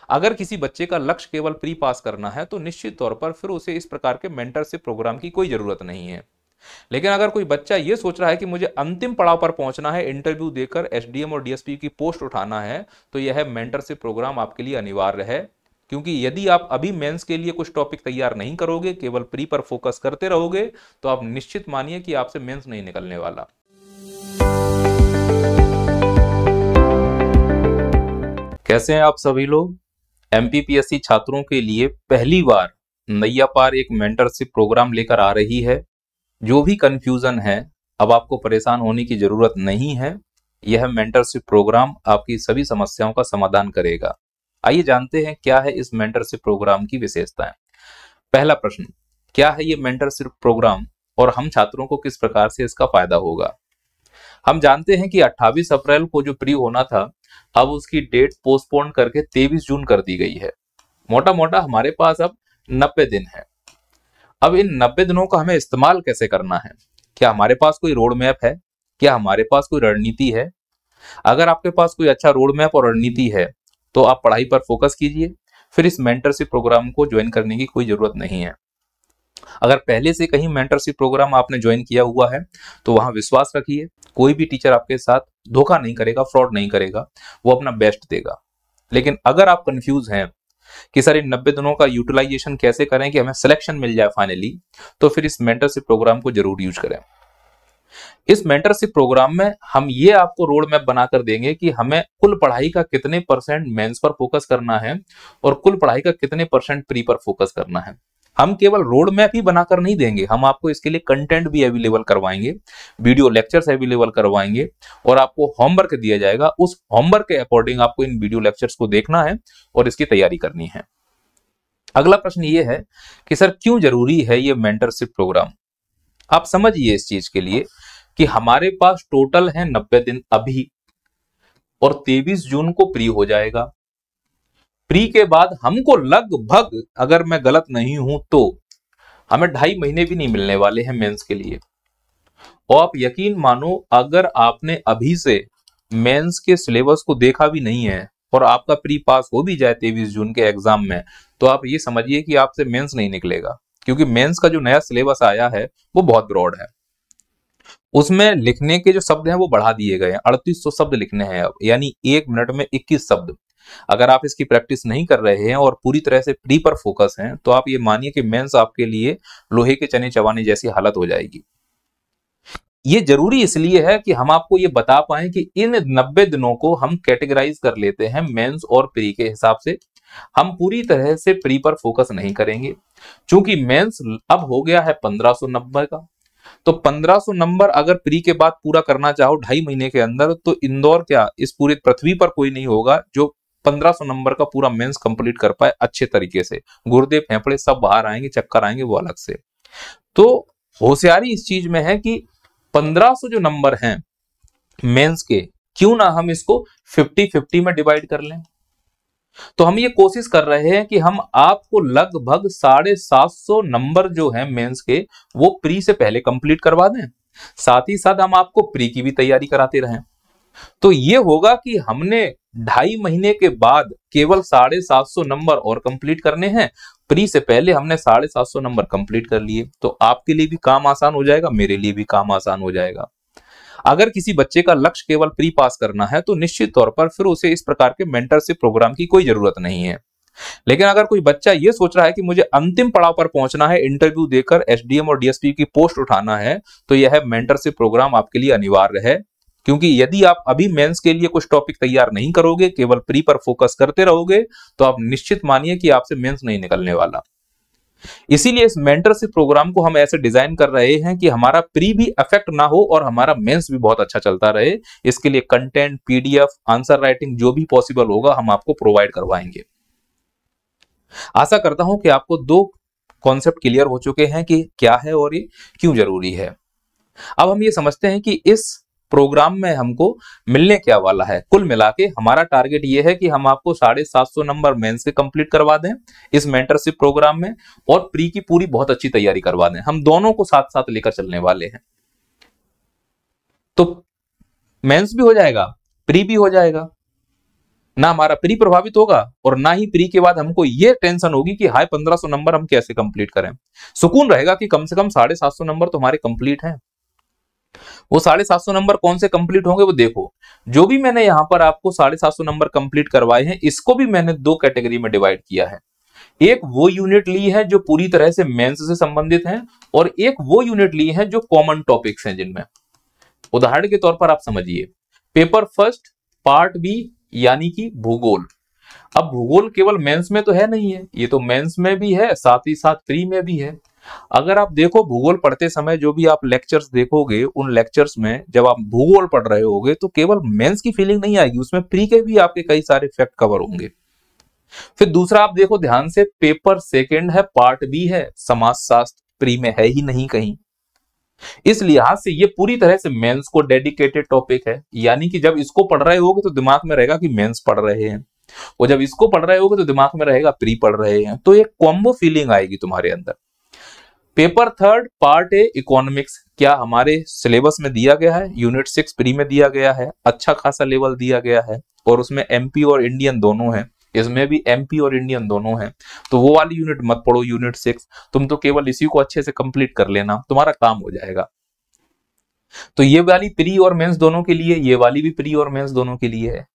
अगर किसी बच्चे का लक्ष्य केवल प्री पास करना है तो निश्चित तौर पर फिर उसे इस प्रकार के मेंटरशिप प्रोग्राम की कोई जरूरत नहीं है। लेकिन अगर कोई बच्चा ये सोच रहा है कि मुझे अंतिम पड़ाव पर पहुंचना है, इंटरव्यू देकर एसडीएम और डीएसपी की पोस्ट उठाना है, तो यह मेंटरशिप प्रोग्राम आपके लिए अनिवार्य है। क्योंकि यदि आप अभी मेंस के लिए कुछ टॉपिक तैयार नहीं करोगे, केवल प्री पर फोकस करते रहोगे, तो आप निश्चित मानिए कि आपसे मेंस नहीं निकलने वाला। कैसे हैं आप सभी लोग? एमपीपीएससी छात्रों के लिए पहली बार नैया पार एक मेंटरशिप प्रोग्राम लेकर आ रही है। जो भी कंफ्यूजन है, अब आपको परेशान होने की जरूरत नहीं है। यह मेंटरशिप प्रोग्राम आपकी सभी समस्याओं का समाधान करेगा। आइए जानते हैं क्या है इस मेंटरशिप प्रोग्राम की विशेषताएं। पहला प्रश्न, क्या है ये मेंटरशिप प्रोग्राम और हम छात्रों को किस प्रकार से इसका फायदा होगा? हम जानते हैं कि 28 अप्रैल को जो प्री होना था, अब उसकी डेट पोस्टपोन करके 23 जून कर दी गई है। मोटा मोटा हमारे पास अब 90 दिन है। अब इन 90 दिनों का हमें इस्तेमाल कैसे करना है? क्या हमारे पास कोई रोड मैप है? क्या हमारे पास कोई रणनीति है? अगर आपके पास कोई अच्छा रोड मैप और रणनीति है तो आप पढ़ाई पर फोकस कीजिए, फिर इस मेंटरशिप प्रोग्राम को ज्वाइन करने की कोई जरूरत नहीं है। अगर पहले से कहीं मेंटरशिप प्रोग्राम आपने ज्वाइन किया हुआ है तो वहां विश्वास रखिए, कोई भी टीचर आपके साथ धोखा नहीं करेगा, फ्रॉड नहीं करेगा, वो अपना बेस्ट देगा। लेकिन अगर आप कंफ्यूज हैं कि सर इन 90 दिनों का यूटिलाइजेशन कैसे करें कि हमें सिलेक्शन मिल जाए फाइनली, तो फिर इस मेंटरशिप प्रोग्राम को जरूर यूज करें। इस मेंटरशिप प्रोग्राम में हम ये आपको रोड मैप बनाकर देंगे कि हमें कुल पढ़ाई का कितने परसेंट मेंस पर फोकस करना है और कुल पढ़ाई का कितने परसेंट प्री पर फोकस करना है। हम केवल रोड मैप ही बनाकर नहीं देंगे, हम आपको इसके लिए कंटेंट भी अवेलेबल करवाएंगे, वीडियो लेक्चर्स अवेलेबल करवाएंगे और आपको होमवर्क दिया जाएगा। उस होमवर्क के अकॉर्डिंग आपको इन वीडियो लेक्चर्स को देखना है और इसकी तैयारी करनी है। अगला प्रश्न ये है कि सर क्यों जरूरी है ये मेंटरशिप प्रोग्राम? आप समझिए इस चीज के लिए कि हमारे पास टोटल है 90 दिन अभी और 23 जून को प्री हो जाएगा। प्री के बाद हमको लगभग, अगर मैं गलत नहीं हूं तो हमें 2.5 महीने भी नहीं मिलने वाले हैं मेंस के लिए। और आप यकीन मानो, अगर आपने अभी से मेंस के सिलेबस को देखा भी नहीं है और आपका प्री पास हो भी जाए 23 जून के एग्जाम में, तो आप ये समझिए कि आपसे मेंस नहीं निकलेगा। क्योंकि मेंस का जो नया सिलेबस आया है वो बहुत ब्रॉड है। उसमें लिखने के जो शब्द हैं वो बढ़ा दिए गए हैं, 3800 शब्द लिखने हैं अब, यानी 1 मिनट में 21 शब्द। अगर आप इसकी प्रैक्टिस नहीं कर रहे हैं और पूरी तरह से प्री पर फोकस हैं, तो आप ये मानिए कि मेंस आपके लिए लोहे के चने चबाने जैसी हालत हो जाएगी। ये जरूरी इसलिए है कि हम आपको ये बता पाएं कि इन 90 दिनों को हम कैटेगराइज कर लेते हैं मेंस और प्री के हिसाब से। हम पूरी तरह से प्री पर फोकस नहीं करेंगे, क्योंकि मेंस अब हो गया है 1500 नंबर का। तो 1500 नंबर अगर प्री के बाद पूरा करना चाहो 2.5 महीने के अंदर, तो इंदौर क्या, इस पूरी पृथ्वी पर कोई नहीं होगा जो 1500 नंबर का पूरा मेंस कंप्लीट कर पाए अच्छे तरीके से। गुर्दे फेफड़े सब बाहर आएंगे, चक्कर आएंगे, वो अलग से। तो होशियारी इस चीज में है कि 1500 जो नंबर हैं मेंस के, क्यों ना हम इसको 50-50 में डिवाइड कर लें। तो हम ये कोशिश कर रहे हैं कि हम आपको लगभग 750 नंबर जो है मेंस के, वो प्री से पहले कंप्लीट करवा दें। साथ ही साथ हम आपको प्री की भी तैयारी कराते रहें। तो ये होगा कि हमने 2.5 महीने के बाद केवल 750 नंबर और कंप्लीट करने हैं। प्री से पहले हमने 750 नंबर कंप्लीट कर लिए, तो आपके लिए भी काम आसान हो जाएगा, मेरे लिए भी काम आसान हो जाएगा। अगर किसी बच्चे का लक्ष्य केवल प्री पास करना है तो निश्चित तौर पर फिर उसे इस प्रकार के मेंटरशिप प्रोग्राम की कोई जरूरत नहीं है। लेकिन अगर कोई बच्चा ये सोच रहा है कि मुझे अंतिम पड़ाव पर पहुंचना है, इंटरव्यू देकर एसडीएम और डीएसपी की पोस्ट उठाना है, तो यह मेंटरशिप प्रोग्राम आपके लिए अनिवार्य है। क्योंकि यदि आप अभी मेंस के लिए कुछ टॉपिक तैयार नहीं करोगे, केवल प्री पर फोकस करते रहोगे, तो आप निश्चित मानिए कि आपसे मेंस नहीं निकलने वाला। इसीलिए इस मेंटरशिप प्रोग्राम को हम ऐसे डिजाइन कर रहे हैं कि हमारा प्री भी अफेक्ट ना हो और हमारा मेंस भी बहुत अच्छा चलता रहे। इसके लिए कंटेंट, पीडीएफ, आंसर राइटिंग जो भी पॉसिबल होगा हम आपको प्रोवाइड करवाएंगे। आशा करता हूं कि आपको 2 कॉन्सेप्ट क्लियर हो चुके हैं कि क्या है और ये क्यों जरूरी है। अब हम ये समझते हैं कि इस प्रोग्राम में हमको मिलने क्या वाला है। कुल मिला के हमारा टारगेट ये है कि हम आपको 750 नंबर मेंस के कंप्लीट करवा दें इस मेंटरशिप प्रोग्राम में, और प्री की पूरी बहुत अच्छी तैयारी करवा दें। हम दोनों को साथ साथ लेकर चलने वाले हैं। तो मेंस भी हो जाएगा, प्री भी हो जाएगा। ना हमारा प्री प्रभावित होगा और ना ही प्री के बाद हमको ये टेंशन होगी कि हाय 1500 नंबर हम कैसे कंप्लीट करें। सुकून रहेगा कि कम से कम 750 नंबर तो हमारे कंप्लीट हैं। वो 750 नंबर कौन से कंप्लीट होंगे वो देखो, जो भी मैंने यहां पर आपको 750 नंबर कंप्लीट करवाए हैं इसको भी मैंने दो कैटेगरी में डिवाइड किया है। एक वो यूनिट ली है जो पूरी तरह से मेंस से संबंधित है और एक वो यूनिट ली है जो कॉमन टॉपिक्स हैं जिनमें। उदाहरण के तौर पर आप समझिए, पेपर फर्स्ट पार्ट बी यानी कि भूगोल। अब भूगोल केवल मेंस में तो है नहीं है, ये तो मेंस में भी है साथ ही साथ प्री में भी है। अगर आप देखो भूगोल पढ़ते समय जो भी आप लेक्चर्स देखोगे उन लेक्चर्स में जब आप भूगोल पढ़ रहे होगे तो केवल मेंस की फीलिंग नहीं आएगी, उसमें प्री के भी आपके कई सारे फैक्ट कवर होंगे। फिर दूसरा आप देखो ध्यान से, पेपर सेकंड है पार्ट बी है, समाजशास्त्र प्री में है ही नहीं कहीं। इस लिहाज से ये पूरी तरह से मेंस को डेडिकेटेड टॉपिक है, यानी कि जब इसको पढ़ रहे होगे तो दिमाग में रहेगा कि मेंस पढ़ रहे हैं और जब इसको पढ़ रहे होगे तो दिमाग में रहेगा प्री पढ़ रहे हैं। तो एक कॉम्बो फीलिंग आएगी तुम्हारे अंदर। Paper third part A economics क्या हमारे सिलेबस में दिया गया है, यूनिट 6 प्री में दिया गया है, अच्छा खासा लेवल दिया गया है और उसमें एमपी और इंडियन दोनों हैं, इसमें भी एमपी और इंडियन दोनों हैं। तो वो वाली यूनिट मत पढ़ो, यूनिट 6 तुम तो केवल इसी को अच्छे से कंप्लीट कर लेना, तुम्हारा काम हो जाएगा। तो ये वाली प्री और मेंस दोनों के लिए, ये वाली भी प्री और मेंस दोनों के लिए है,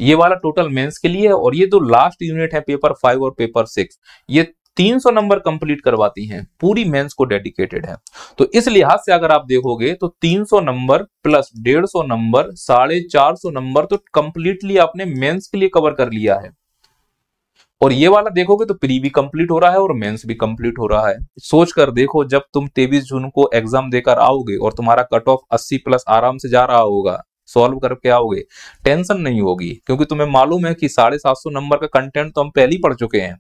ये वाला टोटल मेंस के लिए है और ये जो लास्ट यूनिट है पेपर 5 और पेपर 6 ये 300 नंबर कंप्लीट करवाती हैं, पूरी मेंस को डेडिकेटेड है। तो इस लिहाज से अगर आप देखोगे तो 300 नंबर प्लस 150 नंबर 450 नंबर तो कंप्लीटली आपने मेंस के लिए कवर कर लिया है। और ये वाला देखोगे तो प्री भी कंप्लीट हो रहा है और मेंस भी कंप्लीट हो रहा है। सोच कर देखो जब तुम 23 जून को एग्जाम देकर आओगे और तुम्हारा कट ऑफ 80 प्लस आराम से जा रहा होगा, सॉल्व करके आओगे, टेंशन नहीं होगी क्योंकि तुम्हें मालूम है कि 750 नंबर का कंटेंट तो हम पहले ही पढ़ चुके हैं।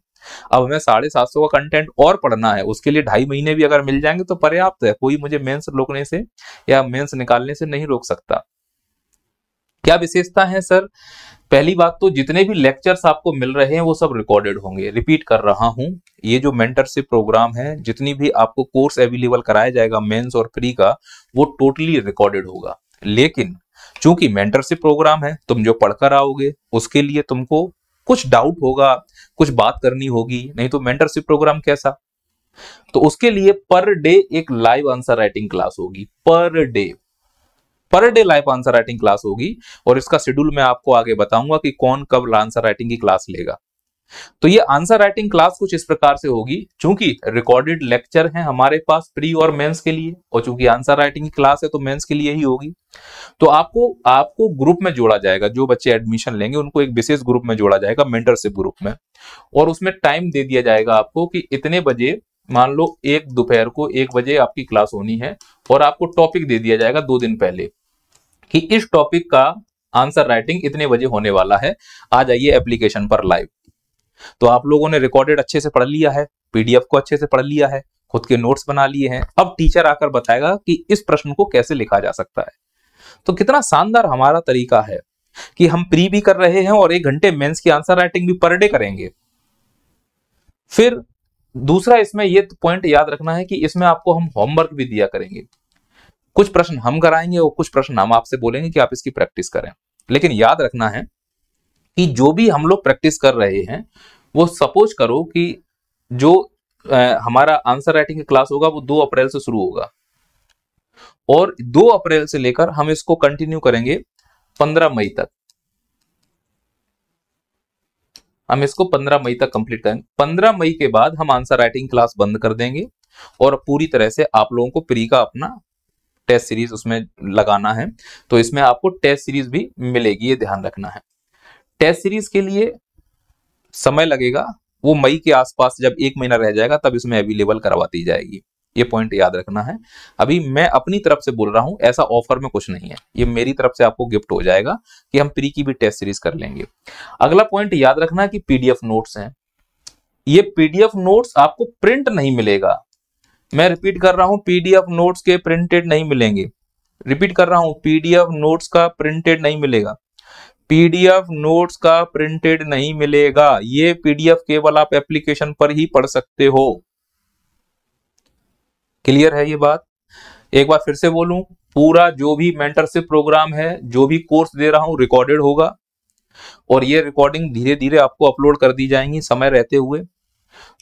अब हमें 750 का कंटेंट और पढ़ना है, उसके लिए 2.5 महीने भी अगर मिल जाएंगे तो पर्याप्त है, कोई मुझे मेंस रोकने से या मेंस निकालने से नहीं रोक सकता। क्या विशेषता है सर? पहली बात तो जितने भी लेक्चर्स आपको मिल रहे हैं वो सब रिकॉर्डेड होंगे। रिपीट कर रहा हूं, ये जो मेंटरशिप प्रोग्राम है, जितनी भी आपको कोर्स अवेलेबल कराया जाएगा मेंस और प्री का, वो टोटली रिकॉर्डेड होगा। लेकिन चूंकि मेंटरशिप प्रोग्राम है, तुम जो पढ़कर आओगे उसके लिए तुमको कुछ डाउट होगा, कुछ बात करनी होगी, नहीं तो मेंटरशिप प्रोग्राम कैसा? तो उसके लिए पर डे एक लाइव आंसर राइटिंग क्लास होगी, per day live answer writing class होगी और इसका शेड्यूल मैं आपको आगे बताऊंगा कि कौन कब आंसर राइटिंग की क्लास लेगा। तो ये आंसर राइटिंग क्लास कुछ इस प्रकार से होगी, चूंकि रिकॉर्डेड लेक्चर हैं हमारे पास प्री और मेंस के लिए और चूंकि आंसर राइटिंग की क्लास है तो मेंस के लिए ही होगी। तो आपको ग्रुप में जोड़ा जाएगा, जो बच्चे एडमिशन लेंगे उनको एक विशेष ग्रुप में जोड़ा जाएगा, मेंटरशिप ग्रुप में, और उसमें टाइम दे दिया जाएगा आपको कि इतने बजे, मान लो एक दोपहर को 1 बजे आपकी क्लास होनी है और आपको टॉपिक दे दिया जाएगा 2 दिन पहले कि इस टॉपिक का आंसर राइटिंग इतने बजे होने वाला है, आ जाइए एप्लीकेशन पर लाइव। तो आप लोगों ने रिकॉर्डेड अच्छे से पढ़ लिया है, पीडीएफ को अच्छे से पढ़ लिया है, खुद के नोट्स बना लिए हैं, अब टीचर आकर बताएगा कि इस प्रश्न को कैसे लिखा जा सकता है। तो कितना शानदार हमारा तरीका है कि हम प्री भी कर रहे हैं और 1 घंटे मेंस की आंसर राइटिंग भी पर डे करेंगे। फिर दूसरा इसमें ये पॉइंट याद रखना है कि इसमें आपको हम होमवर्क भी दिया करेंगे, कुछ प्रश्न हम कराएंगे और कुछ प्रश्न हम आपसे बोलेंगे कि आप इसकी प्रैक्टिस करें। लेकिन याद रखना है कि जो भी हम लोग प्रैक्टिस कर रहे हैं वो सपोज करो कि जो हमारा आंसर राइटिंग की क्लास होगा वो 2 अप्रैल से शुरू होगा और 2 अप्रैल से लेकर हम इसको कंटिन्यू करेंगे 15 मई तक। हम इसको 15 मई तक कंप्लीट करेंगे। 15 मई के बाद हम आंसर राइटिंग क्लास बंद कर देंगे और पूरी तरह से आप लोगों को प्री का अपना टेस्ट सीरीज उसमें लगाना है। तो इसमें आपको टेस्ट सीरीज भी मिलेगी, ये ध्यान रखना है। टेस्ट सीरीज के लिए समय लगेगा, वो मई के आसपास जब 1 महीना रह जाएगा तब इसमें अवेलेबल करवाती जाएगी, ये पॉइंट याद रखना है। अभी मैं अपनी तरफ से बोल रहा हूं, ऐसा ऑफर में कुछ नहीं है, ये मेरी तरफ से आपको गिफ्ट हो जाएगा कि हम प्री की भी टेस्ट सीरीज कर लेंगे। अगला पॉइंट याद रखना है कि पीडीएफ नोट्स हैं, ये पीडीएफ नोट्स आपको प्रिंट नहीं मिलेगा। मैं रिपीट कर रहा हूं, पीडीएफ नोट्स के प्रिंटेड नहीं मिलेंगे। रिपीट कर रहा हूं, पीडीएफ नोट्स का प्रिंटेड नहीं मिलेगा, पीडीएफ नोट्स का प्रिंटेड नहीं मिलेगा। ये पीडीएफ केवल आप एप्लीकेशन पर ही पढ़ सकते हो। क्लियर है ये बात? एक बार फिर से बोलूं, पूरा जो भी मेंटरशिप प्रोग्राम है, जो भी कोर्स दे रहा हूं, रिकॉर्डेड होगा और ये रिकॉर्डिंग धीरे धीरे आपको अपलोड कर दी जाएंगी समय रहते हुए।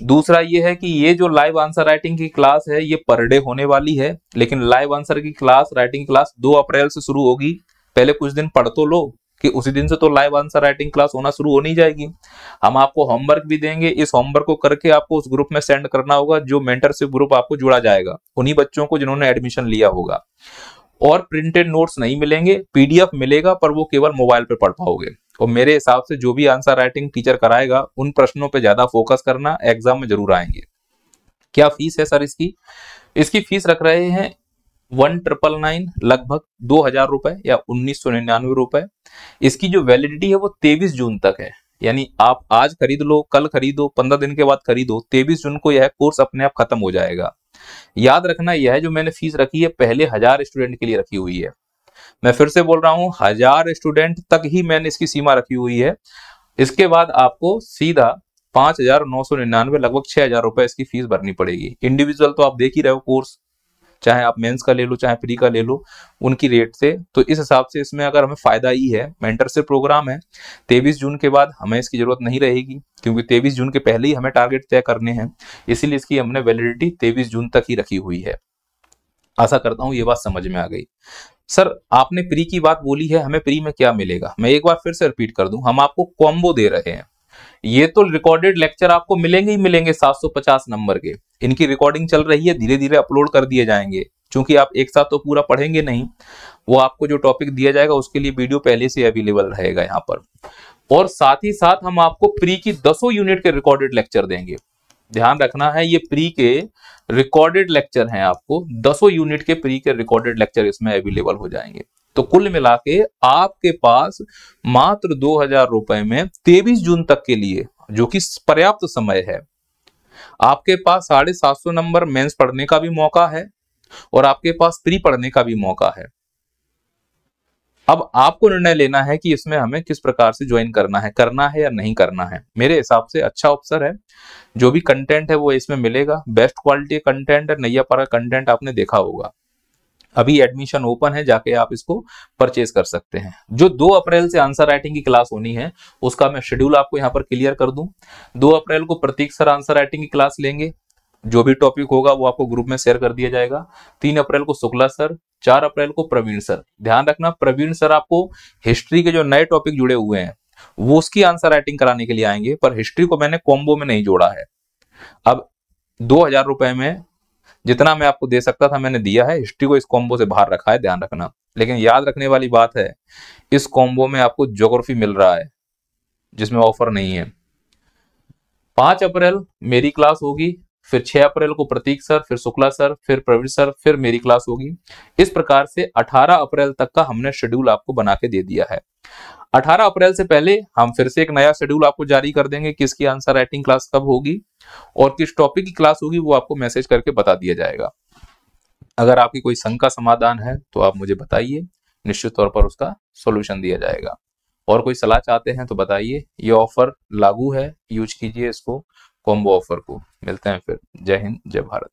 दूसरा ये है कि ये जो लाइव आंसर राइटिंग की क्लास है ये पर डे होने वाली है, लेकिन लाइव आंसर की क्लास, राइटिंग क्लास 2 अप्रैल से शुरू होगी। पहले कुछ दिन पढ़ तो लो कि उसी दिन से तो लाइव आंसर राइटिंग क्लास होना शुरू हो नहीं जाएगी। हम आपको होमवर्क भी देंगे, इस होमवर्क को करके आपको उस ग्रुप में सेंड करना होगा, जो मेंटरशिप ग्रुप आपको जुड़ा जाएगा उन्हीं बच्चों को जिन्होंने एडमिशन लिया होगा। और प्रिंटेड नोट्स नहीं मिलेंगे, पीडीएफ मिलेगा, पर वो केवल मोबाइल पे पढ़ पाओगे। और मेरे हिसाब से जो भी आंसर राइटिंग टीचर कराएगा उन प्रश्नों पे ज्यादा फोकस करना, एग्जाम में जरूर आएंगे। क्या फीस है सर इसकी? इसकी फीस रख रहे हैं 1999, लगभग 2000 रुपए या 1999 रुपए। इसकी जो वैलिडिटी है वो 23 जून तक है, यानी आप आज खरीद लो, कल खरीदो, 15 दिन के बाद खरीदो, 23 जून को यह कोर्स अपने आप खत्म हो जाएगा। याद रखना, यह जो मैंने फीस रखी है पहले 1000 स्टूडेंट के लिए रखी हुई है। मैं फिर से बोल रहा हूं, 1000 स्टूडेंट तक ही मैंने इसकी सीमा रखी हुई है। इसके बाद आपको सीधा 5999, लगभग 6000 रुपए इसकी फीस भरनी पड़ेगी। इंडिविजुअल तो आप देख ही रहे हो कोर्स, चाहे आप मेंस का ले लो चाहे प्री का ले लो, उनकी रेट से। तो इस हिसाब से इसमें अगर हमें फायदा ही है, मेंटरशिप प्रोग्राम है, 23 जून के बाद हमें इसकी जरूरत नहीं रहेगी, क्योंकि 23 जून के पहले ही हमें टारगेट तय करने हैं। इसीलिए इसकी हमने वैलिडिटी 23 जून तक ही रखी हुई है। आशा करता हूं ये बात समझ में आ गई। सर आपने प्री की बात बोली है, हमें प्री में क्या मिलेगा? मैं एक बार फिर से रिपीट कर दूं, हम आपको कॉम्बो दे रहे हैं। ये तो रिकॉर्डेड लेक्चर आपको मिलेंगे ही मिलेंगे 750 नंबर के, इनकी रिकॉर्डिंग चल रही है, धीरे धीरे अपलोड कर दिए जाएंगे। क्योंकि आप एक साथ तो पूरा पढ़ेंगे नहीं, वो आपको जो टॉपिक दिया जाएगा उसके लिए वीडियो पहले से अवेलेबल रहेगा यहाँ पर। और साथ ही साथ हम आपको प्री की 10 यूनिट के रिकॉर्डेड लेक्चर देंगे। ध्यान रखना है, ये प्री के रिकॉर्डेड लेक्चर हैं, आपको 10 यूनिट के प्री के रिकॉर्डेड लेक्चर इसमें अवेलेबल हो जाएंगे। तो कुल मिला के आपके पास मात्र 2000 रुपए में 23 जून तक के लिए, जो कि पर्याप्त समय है, आपके पास 750 नंबर मेंस पढ़ने का भी मौका है और आपके पास प्री पढ़ने का भी मौका है। अब आपको निर्णय लेना है कि इसमें हमें किस प्रकार से ज्वाइन करना है या नहीं करना है। मेरे हिसाब से अच्छा अवसर है, जो भी कंटेंट है वो इसमें मिलेगा, बेस्ट क्वालिटी कंटेंट है, नैया पारा कंटेंट आपने देखा होगा। अभी एडमिशन ओपन है, जाके आप इसको परचेज कर सकते हैं। जो 2 अप्रैल से आंसर राइटिंग की क्लास होनी है उसका मैं शेड्यूल आपको यहाँ पर क्लियर कर दूं। 2 अप्रैल को प्रतीक सर आंसर राइटिंग की क्लास लेंगे, जो भी टॉपिक होगा वो आपको ग्रुप में शेयर कर दिया जाएगा। 3 अप्रैल को शुक्ला सर, 4 अप्रैल को प्रवीण सर। ध्यान रखना, प्रवीण सर आपको हिस्ट्री के जो नए टॉपिक जुड़े हुए हैं वो उसकी आंसर राइटिंग कराने के लिए आएंगे, पर हिस्ट्री को मैंने कॉम्बो में नहीं जोड़ा है। अब 2000 रुपए में जितना मैं आपको दे सकता था मैंने दिया है, हिस्ट्री को इस कॉम्बो से बाहर रखा है, ध्यान रखना। लेकिन याद रखने वाली बात है, इस कॉम्बो में आपको ज्योग्राफी मिल रहा है जिसमें ऑफर नहीं है। 5 अप्रैल मेरी क्लास होगी, फिर 6 अप्रैल को प्रतीक सर, फिर शुक्ला सर, फिर प्रवीण सर, फिर मेरी क्लास होगी। इस प्रकार से 18 अप्रैल तक का हमने शेड्यूल आपको बना के दे दिया है। 18 अप्रैल से पहले हम फिर से एक नया शेड्यूल आपको जारी कर देंगे, किसकी आंसर राइटिंग क्लास कब होगी और किस टॉपिक की क्लास होगी वो आपको मैसेज करके बता दिया जाएगा। अगर आपकी कोई शंका समाधान है तो आप मुझे बताइए, निश्चित तौर पर उसका सॉल्यूशन दिया जाएगा। और कोई सलाह चाहते हैं तो बताइए। ये ऑफर लागू है, यूज कीजिए इसको, कॉम्बो ऑफर को। मिलते हैं फिर। जय हिंद, जय भारत।